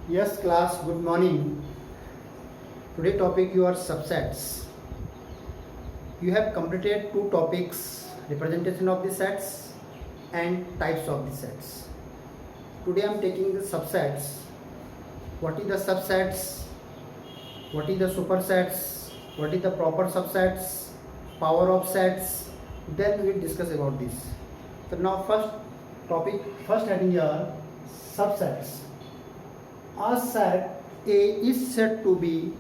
Yes, class, good morning. Today topic your subsets. You have completed two topics, representation of the sets and types of the sets. Today I am taking the subsets. What is the subsets? What is the supersets? What is the proper subsets? Power of sets? Then we will discuss about this. So now first heading here, subsets. A set A is said to be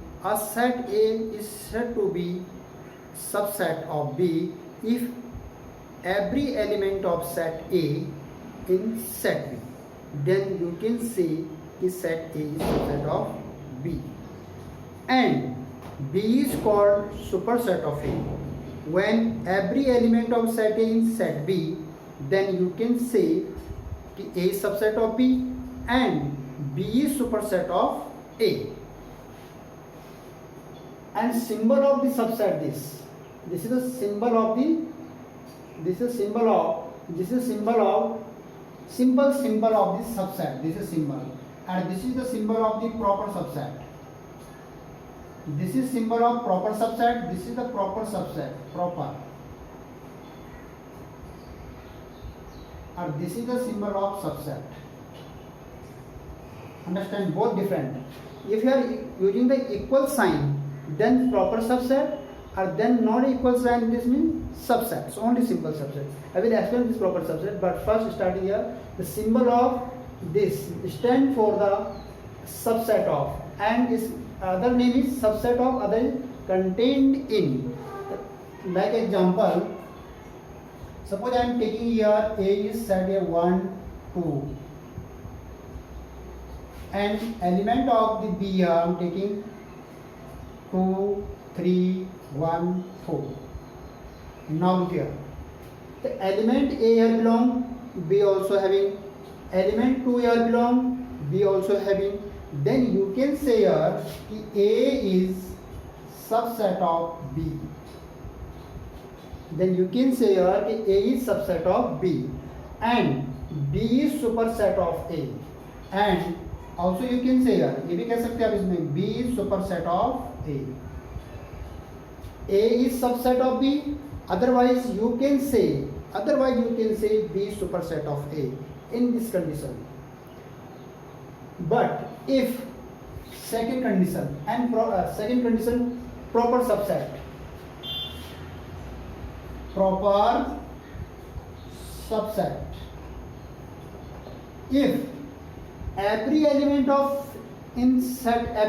subset of B if every element of set A in set B. Then you can say set A is subset of B. And B is called superset of A. When every element of set A in set B, then you can say A is subset of B and B is superset of A. And symbol of the subset this is the symbol of the symbol of the subset. This is symbol, and this is the symbol of the proper subset. This is symbol of proper subset. This is the proper subset, proper. And this is the symbol of subset. Understand, both different. If you are using the equal sign, then proper subset, or then not equal sign, this means subsets, only simple subset. I will explain this proper subset, but first starting here, the symbol of this stand for the subset of, and its other name is subset of, other is contained in. Like example, suppose I am taking here A is set a 1, 2. And element of the B I am taking 2, 3, 1, 4. Now look here. The element A here belong, B also having. Element 2 here belong, B also having. Then you can say here A is subset of B. Then you can say here A is subset of B. And B is superset of A. And also you can say here, ये भी कह सकते हैं आप इसमें B is superset of A. A is subset of B. Otherwise you can say B is superset of A in this condition. But if second condition proper subset. Proper subset. If every element of set A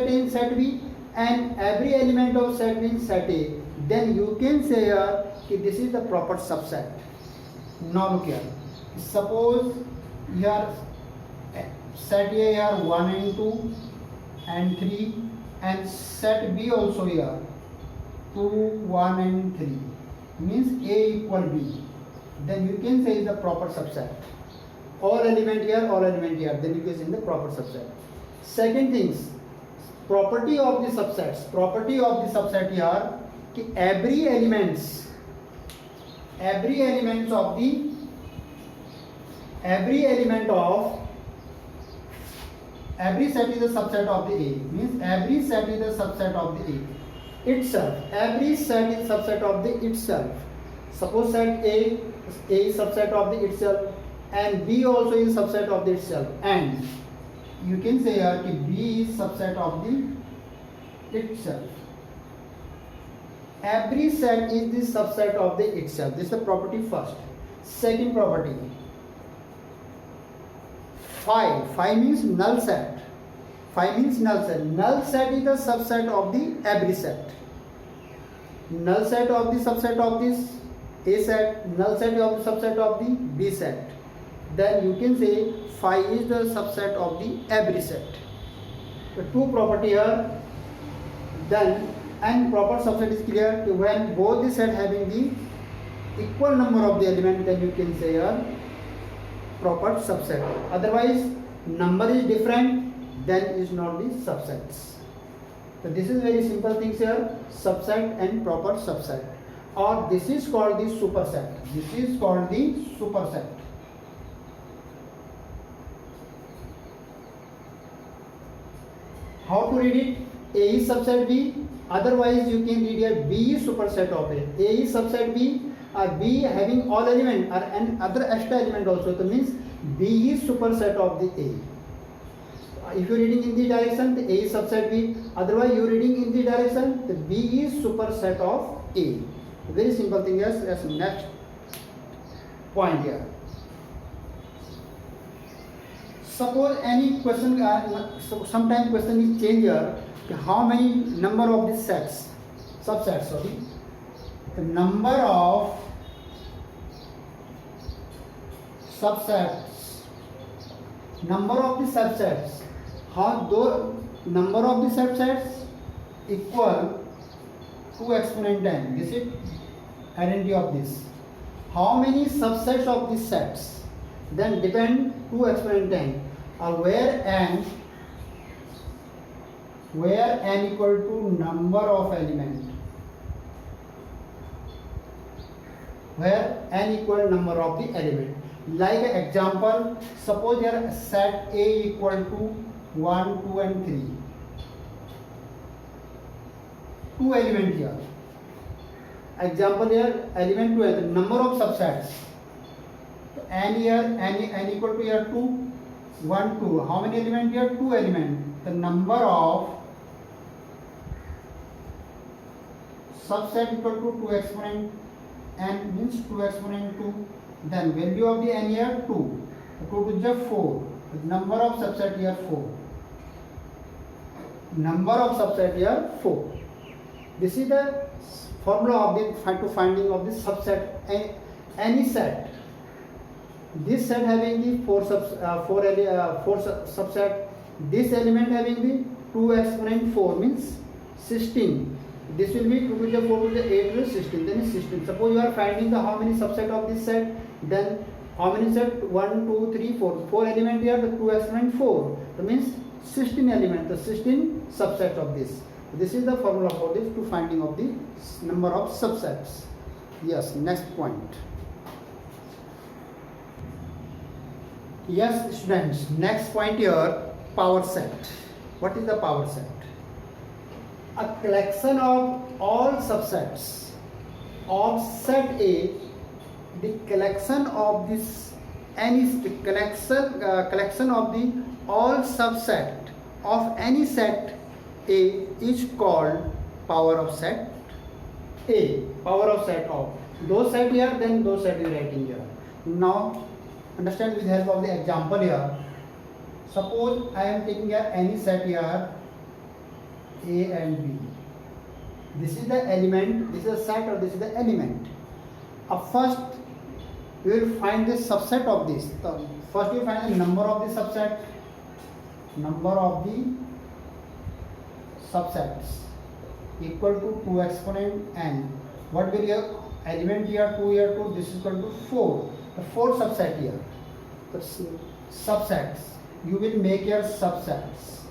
in set B and every element of set B in set A, then you can say here this is the proper subset. Now look here. Suppose here set A here 1 and 2 and 3, and set B also here 2, 1 and 3, means A equal B. Then you can say the proper subset. All element here, then you can say in the proper subset. Second things, property of the subsets. Property of the subset here, कि every element of every set is a subset of the A, means every set is a subset of the A itself. Every set is subset of the itself. Suppose set A is subset of the itself, and B also is subset of the itself, and you can say here कि B is subset of the itself. Every set is the subset of the itself. This is the property first. Second property, phi means null set. Null set is the subset of the every set. Null set of the subset of this A set, null set of the subset of the B set. Then you can say phi is the subset of the every set. The two property here. Then and proper subset is clear to when both the set having the equal number of the element, then you can say a proper subset. Otherwise number is different, then is not the subsets. So this is very simple things here, subset and proper subset. Or this is called the superset. How to read it? A is subset B. Otherwise, you can read here B is superset of A. A is subset B, or B having all element or and other extra element also. That means B is superset of the A. If you are reading in the direction, the A is subset B. Otherwise, you are reading in the direction, the B is superset of A. Very simple thing. Yes. Next point here. Suppose any question, sometime question is change here. How many number of the sets, subsets? Sorry, the number of subsets. Number of the subsets. How the number of the subsets equal 2 exponent n. Is it identity of this? How many subsets of the sets? Then depend 2 exponent n, or where n equal to number of element. Where n equal number of the element. Like example, suppose your set A equal to 1, 2 and 3. 2 element here. Example here, element 2 is the number of subsets. N here, n equal to here 2, 1, 2. How many element here? 2 element. The number of subset equal to 2 exponent n means 2 exponent 2. Then value of the n here 2. 2 to the 4. The number of subset here 4. Number of subset here 4. This is the formula of the finding of the subset. Any set. This set having the 4 subset. This element having the 2 exponent 4 means 16. This will be 2 to the 4 to the 8 to the 16. Then is 16. Suppose you are finding the how many subset of this set. Then how many set? 1, 2, 3, 4. 4 element here. The 2 exponent 4. That means 16 element. The 16 subset of this. This is the formula for this to finding of the number of subsets. Yes. Next point. Yes, students. Next point here. Power set. What is the power set? A collection of all subsets of set A. The collection of this collection of the all subset of any set A is called power of set A. Power of set of those set here, then those set is writing here. Now understand with the help of the example here. Suppose I am taking here any set here A and B. This is the element, this is a set, or this is the element. First you will find the subset of this. First you find the number of the subset. Number of the subsets equal to 2 exponent n. What will your element here 2 here 2, this is equal to 4. The 4 subset here. The subsets. You will make your subsets.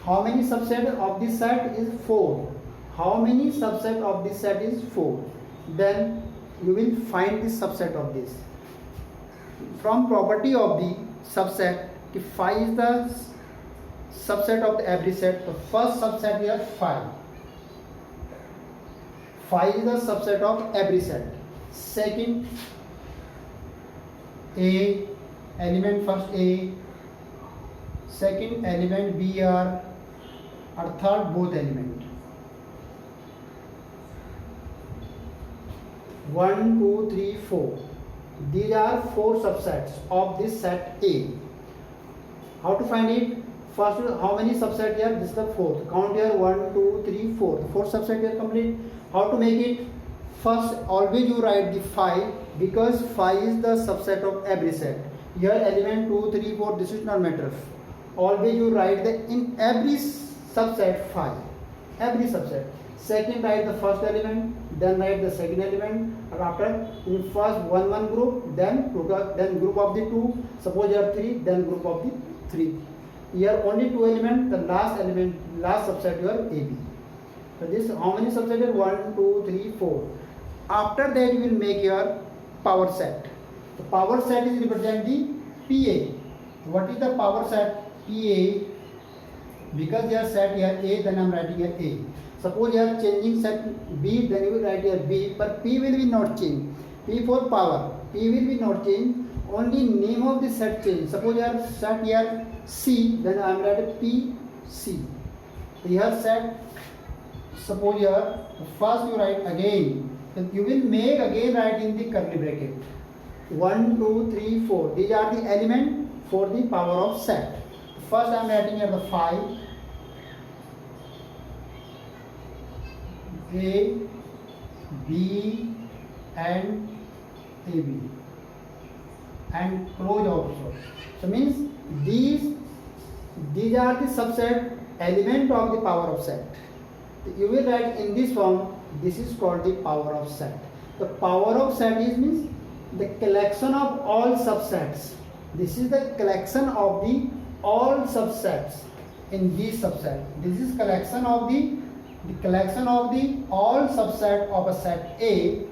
How many subset of this set is 4? How many subset of this set is 4? Then you will find the subset of this. From property of the subset, if phi is the subset of every set, the first subset here 5. Phi is the subset of every set. Second, A, element first A, second element B are, or third both element. 1, 2, 3, 4. These are 4 subsets of this set A. How to find it? First, how many subset here? This is the 4th. Count here 1, 2, 3, 4. The 4th subset here complete. How to make it? First, always you write the phi, because phi is the subset of every set. Here element 2, 3, 4. This is not matter. Always you write the in every subset phi. Every subset. Second, write the first element, then write the second element, and after in first 1 group, then group of the 2. Suppose you have 3, then group of the 3. Here only 2 elements, the last subset you are AB. So this how many subsets are? 1, 2, 3, 4. After that you will make your power set. The power set is represent the PA. What is the power set? PA because you are set here A, then I am writing here A. Suppose you are changing set B, then you will write here B, but P will be not change. P for power, P will be not change. Only name of the set change. Suppose you are set here C, then I am writing P C. Here set. Suppose here first you write again. Then you will make again write in the curly bracket. 1, 2, 3, 4. These are the element for the power of set. First I am writing here the 5. A, B, and AB, and close also. So means these are the subset element of the power of set. You will write in this form. This is called the power of set. The power of set is means the collection of all subsets. This is the collection of the all subsets in this subset. This is collection of the collection of the all subset of a set A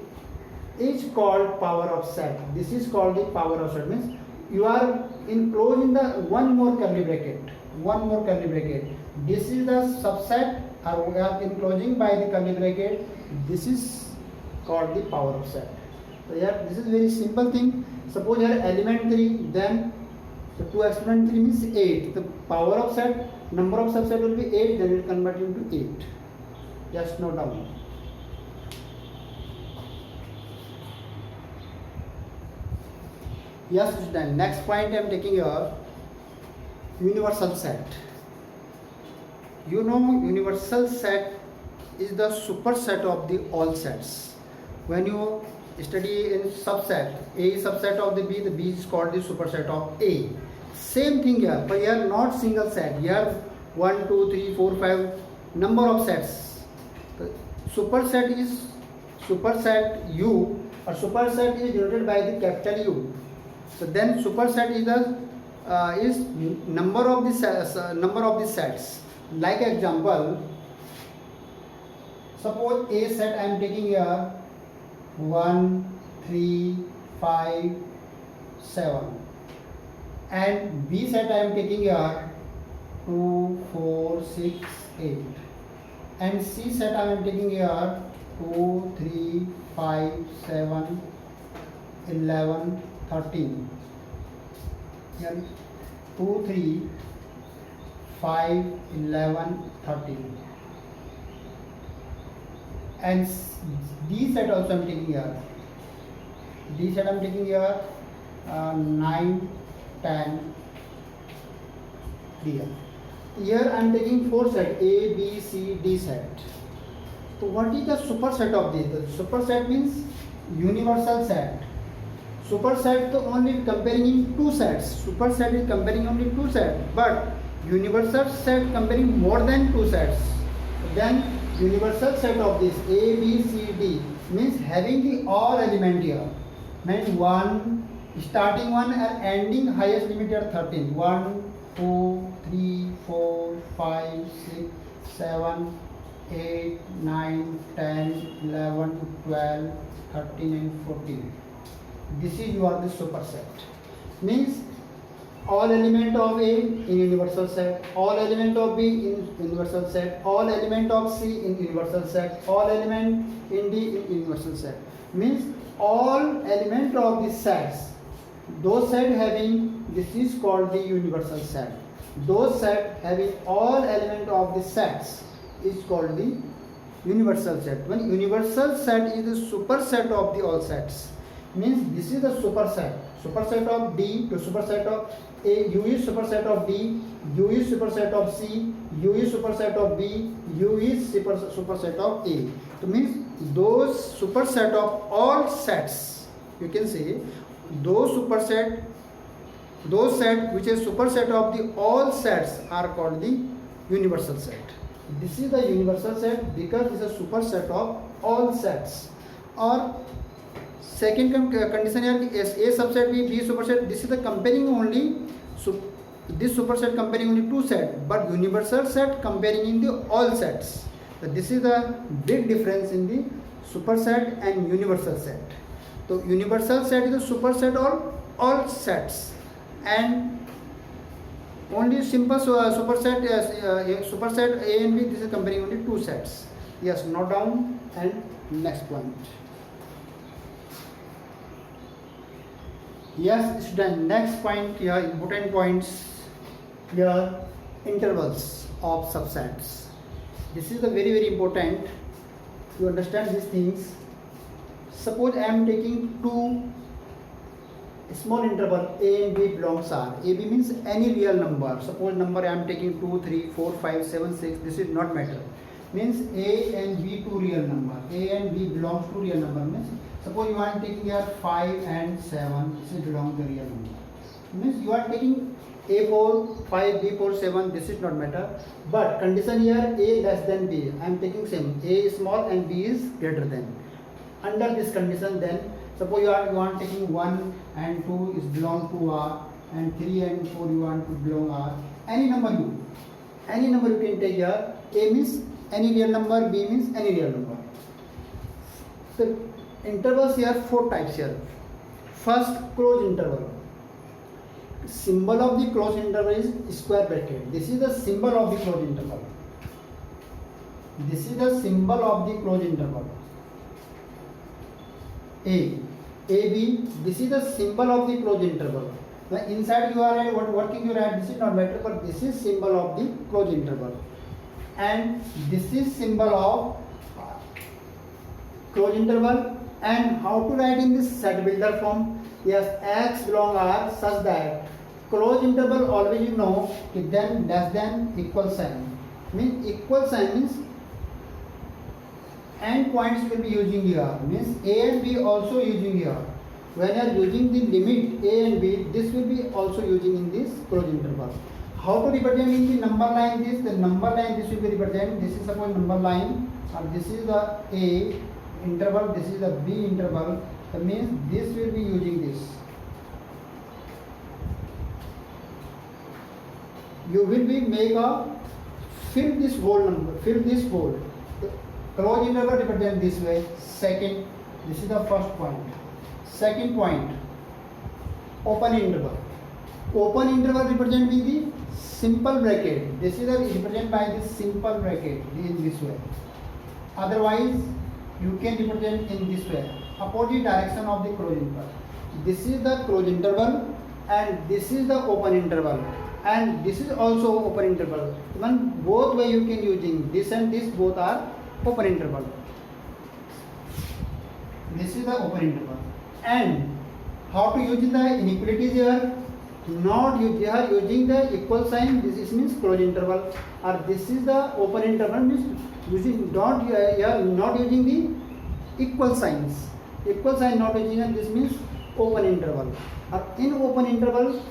is called power of set. This is called the power of set. Means you are enclosing the one more curly bracket. One more curly bracket. This is the subset, or we are enclosing by the curly bracket. This is called the power of set. So here this is very simple thing. Suppose here element 3, then so 2 exponent 3 means 8. The power of set, number of subset will be 8, then it will convert into 8. Just note down. Yes, then next point I am taking your universal set. You know, universal set is the superset of the all sets. When you study in subset, A is subset of the B is called the superset of A. Same thing here, but here not single set. Here 1, 2, 3, 4, 5 number of sets. The superset is superset U, or superset is denoted by the capital U. So then superset is the number of the sets. Like example, suppose A set I am taking here 1, 3, 5, 7, and B set I am taking here 2, 4, 6, 8, and C set I am taking here 2, 3, 5, 7, 11, 13. Here 2, 3, 5, 11, 13. And D set also I am taking here. D set I am taking here 9, 10. Here I am taking 4 set, A, B, C, D set. So what is the superset of this? The superset means universal set. Superset to only comparing in 2 sets. Superset is comparing only 2 sets, but universal set comparing more than 2 sets. Then universal set of this A, B, C, D means having the all element here. Means 1, starting 1 and ending highest limit here 13. 1, 2, 3, 4, 5, 6, 7, 8, 9, 10, 11, 12, 13 and 14. This is your the superset. Means all element of A in universal set, all element of B in universal set, all element of C in universal set, all element in D in universal set. Means all element of the sets, those set having, this is called the universal set. Those set having all element of the sets is called the universal set. When universal set is the superset of the all sets, means this is the superset. Superset of D to superset of A, U is superset of D, U is superset of C, U is superset of B, U is superset of A. So means those superset of all sets, you can say those superset, those set which is superset of the all sets are called the universal set. This is the universal set because it is a superset of all sets. Or second condition here is A subset B superset. This is the comparing only, this superset comparing only 2 sets, but universal set comparing in the all sets. So this is the big difference in the superset and universal set. So universal set is the superset of all sets, and only simple superset superset A and B. This is comparing only two sets. Yes, note down. And next point. Yes, student, next point here, important points here, intervals of subsets. This is the very important to understand these things. Suppose I am taking two small interval A and B belongs R. A, B means any real number. Suppose number I am taking 2, 3, 4, 5, 7, 6. This is not matter. Means A and B two real number. A and B belongs to real number. Means suppose you are taking here 5 and 7. This is belong to real number. Means you are taking A4, 5, B4, 7. This is not matter. But condition here A less than B. I am taking same. A is small and B is greater than. Under this condition, then suppose you are taking 1 and 2 is belong to R, and 3 and 4 you want to belong R. Any number you can take here. A means any real number, B means any real number. So intervals here, 4 types here. First, closed interval. Symbol of the closed interval is square bracket. This is the symbol of the closed interval. This is the symbol of the closed interval. A, B, this is the symbol of the closed interval. Now inside you are working you write, this is not matter, but this is symbol of the closed interval. And this is symbol of closed interval. And how to write in this set builder form? Yes, X belong R such that closed interval always you know, then less than equal sign. Means equal sign means and points will be using here. Means A and B also using here. When you are using the limit A and B, this will be also using in this closed interval. How to represent in the number line this? The number line this will be represent. This is suppose number line, or this is the A interval, this is the B interval. That means this will be using this. You will be make a fill this whole number, fill this whole. Closed interval represent this way. Second, this is the first point. Second point, open interval. Open interval represent with the simple bracket. This is the represent by this simple bracket in this way. Otherwise, you can represent in this way. Opposite direction of the closed interval. This is the closed interval and this is the open interval. And this is also open interval. Even both way you can using this and this both are open interval. This is the open interval. And how to use the inequalities here? Not you are using the equal sign. This means closed interval, or this is the open interval means using not you are not using the equal signs. Equal sign not using, and this means open interval. Or in open interval,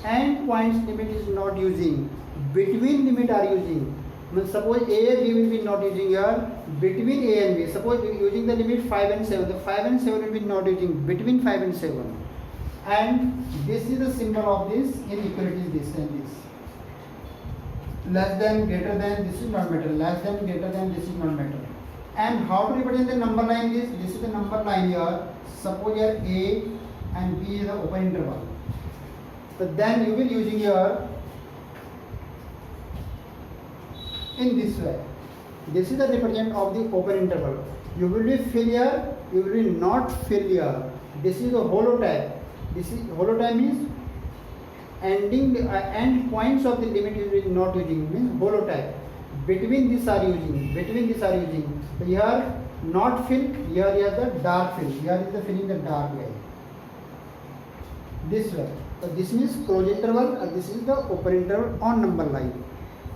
and points limit is not using. Between limit are using. Means suppose A and B will be not using here. Between A and B, suppose we are using the limit 5 and 7. The 5 and 7 will be not using between 5 and 7. And this is the symbol of this inequality, this and this. Less than, greater than, this is not matter. Less than, greater than, this is not matter. And how to represent the number line? This is the number line here. Suppose here A and B is the open interval. So then you will using here in this way. This is the represent of the open interval. You will be fill here, you will be not fill here. This is the holotype. This is holotype means ending the end points of the limit you will not using, means holotype. Between this are using. Between this are using. So here not fill. Here is the dark fill. Here is the filling the dark way. This way. So this means closed interval, and this is the open interval on number line.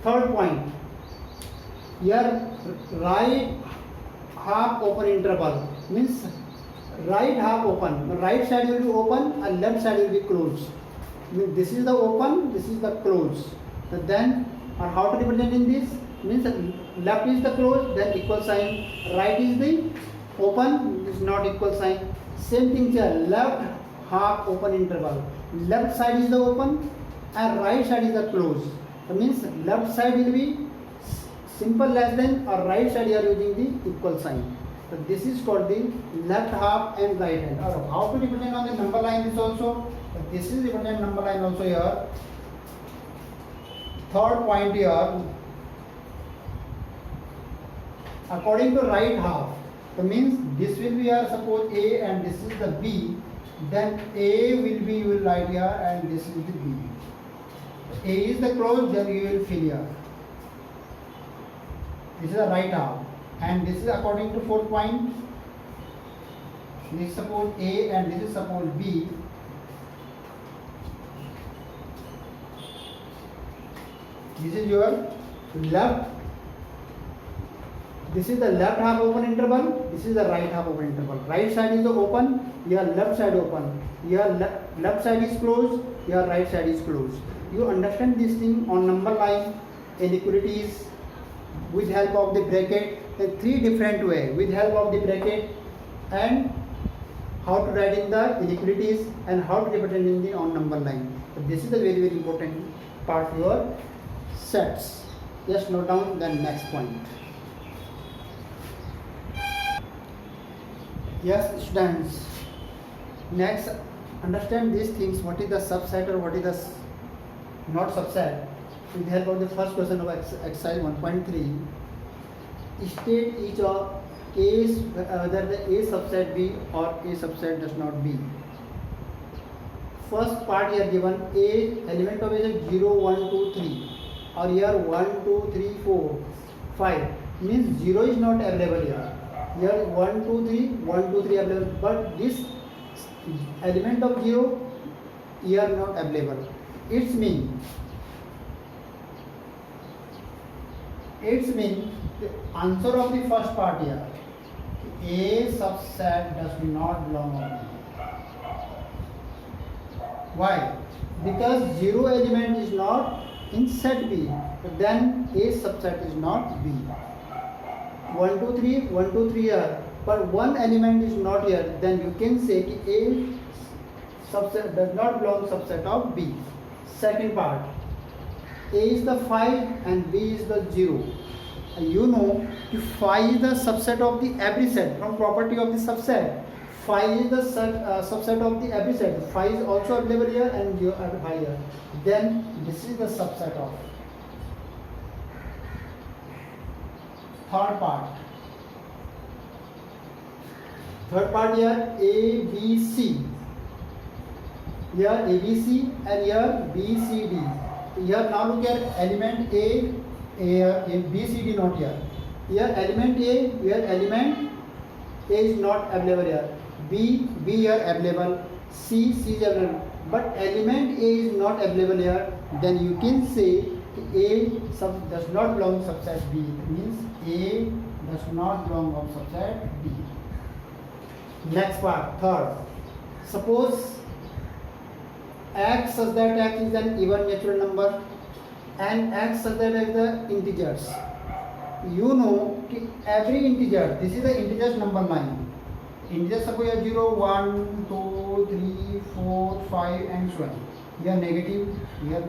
Third point. Here right half open interval means right half open. Right side will be open and left side will be closed. Means this is the open, this is the closed. So then, or how to represent in this? Means left is the closed, then equal sign. Right is the open, is not equal sign. Same thing here. Left half open interval. Left side is the open and right side is the closed. That means left side will be simple less than, or right side you are using the equal sign. So this is for the left half and right hand. Or how to represent on the number line is also. This is represent number line also here. third point here, according to right half, so means this will be here, suppose A and this is the B, then A will be, you will write here, and this is the B. A is the close, then you will fill here. This is the right half, and this is according to fourth point. This is suppose A and this is suppose B. This is your left. This is the left half open interval. This is the right half open interval. Right side is the open. Your left side open. Your left side is closed. Your right side is closed. You understand this thing on number line, inequalities with help of the bracket. In three different way, with help of the bracket, and how to write in the inequalities, and how to represent in the on number line. So this is the very very important part of your sets. Just note down the next point. Yes, students. Next, understand these things. What is the subset or what is the not subset? With the help of the first question of exercise 1.3, state each of case whether the A subset B or A subset does not B. First part here given A element of A is 0, 1, 2, 3, or here 1, 2, 3, 4, 5. Means 0 is not available here. Here 1, 2, 3, 1, 2, 3 available, but this element of 0 here not available. It's mean the answer of the first part here, A subset does not belong on B. Why? Because 0 element is not in set B, but then A subset is not B. 1, 2, 3, 1, 2, 3 here, but one element is not here, then you can say A subset does not belong subset of B. Second part, A is the 5 and B is the 0. And you know, if phi is the subset of the every set, from property of the subset, phi is the subset of the every set. Phi is also available here and you are higher. Then this is the subset of. Third part. Third part here A, B, C. Here A, B, C and here B, C, D. Here now look at element A, B, C, D not here. Here element A, here element A is not available here. B here available. C is available. But element A is not available here. Then you can say A does not belong subset B. It means A does not belong of subset B. Next part, third. Suppose x such that x is an even natural number and x such that x is the integers. You know every integer, this is the integers number line. Integers suppose 0, 1, 2, 3, 4, 5 and so on. Here negative, here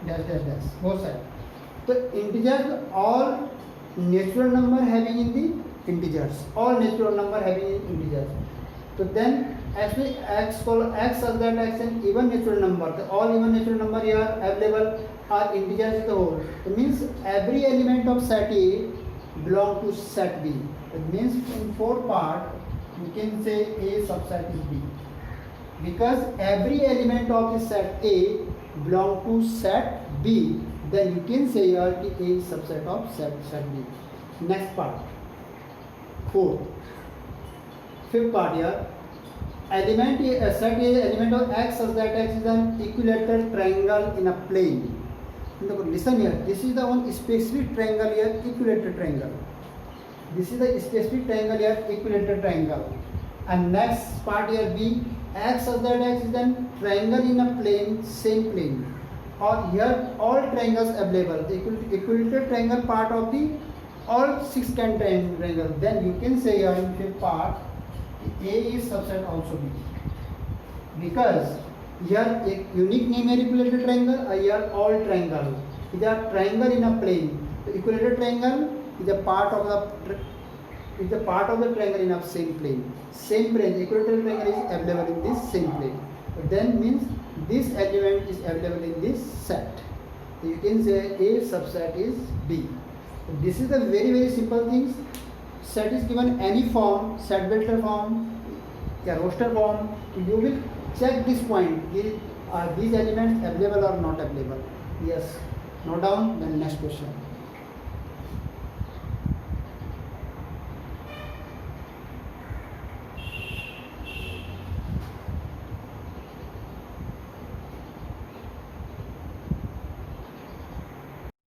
dash, both sides. So integers, all natural number having in the integers, all natural number having in integers. So then actually x such that x an even natural number. The all even natural number here available are integers the whole. It means every element of set A belong to set B. It means in four part you can say A subset is B. Because every element of the set A belong to set B, then you can say here A is subset of set B. Next part. Fourth. Fifth part here. Element A, set A element of x such that x is an equilateral triangle in a plane. Listen here, this is the one specific triangle here, equilateral triangle. This is the specific triangle here, equilateral triangle. And next part here B, x such that x is an triangle in a plane, same plane. Or here all triangles available. The equilateral triangle part of the all six-can triangle. Then you can say here in fifth part, A is subset also B. Because here a unique name है equilateral triangle, here all triangle. It is a triangle in a plane. The equilateral triangle is a part of the triangle in a same plane. Same plane. The equilateral triangle is available in this same plane. But then means this element is available in this set. You can say A subset is B. This is the very simple things. Set is given any form, set vector form, या roster form. You will check this point. Are these elements available or not available? Yes. Note down. Then next question.